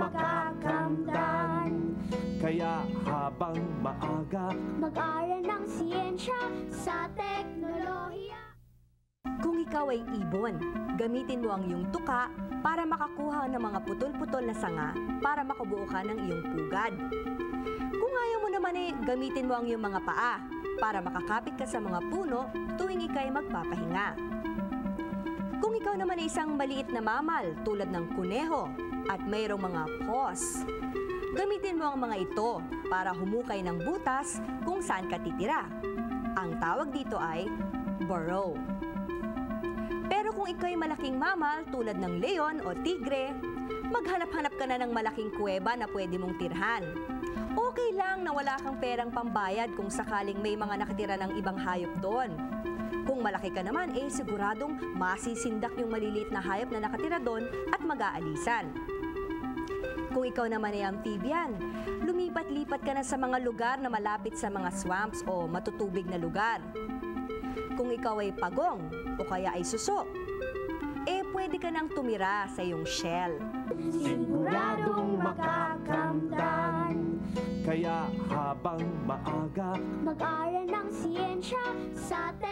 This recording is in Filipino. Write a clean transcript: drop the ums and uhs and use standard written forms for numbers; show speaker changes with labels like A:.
A: makakamtan.
B: Kaya habang maaga,
A: Mag-aral ng siyensya sa teknolohiya.
C: Kung ikaw ay ibon, gamitin mo ang iyong tuka para makakuha ng mga putol-putol na sanga para makabuo ka ng iyong pugad. Kung ayaw mo naman gamitin mo ang iyong mga paa para makakapit ka sa mga puno tuwing ika'y magpapahinga. Kung ikaw naman ay isang maliit na mamal tulad ng kuneho at mayroong mga paws, gamitin mo ang mga ito para humukay ng butas kung saan ka titira. Ang tawag dito ay burrow. Pero kung ikaw ay malaking mamal tulad ng leon o tigre, maghanap-hanap ka na ng malaking kuweba na pwede mong tirhan. Okay lang na wala kang perang pambayad kung sakaling may mga nakatira ng ibang hayop doon. Kung malaki ka naman, siguradong masisindak yung maliliit na hayop na nakatira doon at mag-aalisan. Kung ikaw naman ay amphibian, lumipat-lipat ka na sa mga lugar na malapit sa mga swamps o matutubig na lugar. Kung ikaw ay pagong o kaya ay suso, pwede ka nang tumira sa iyong shell.
A: Siguradong makakamtan.
B: kaya habang maaga,
A: Mag-aral ng siyensya sa teknolohiya.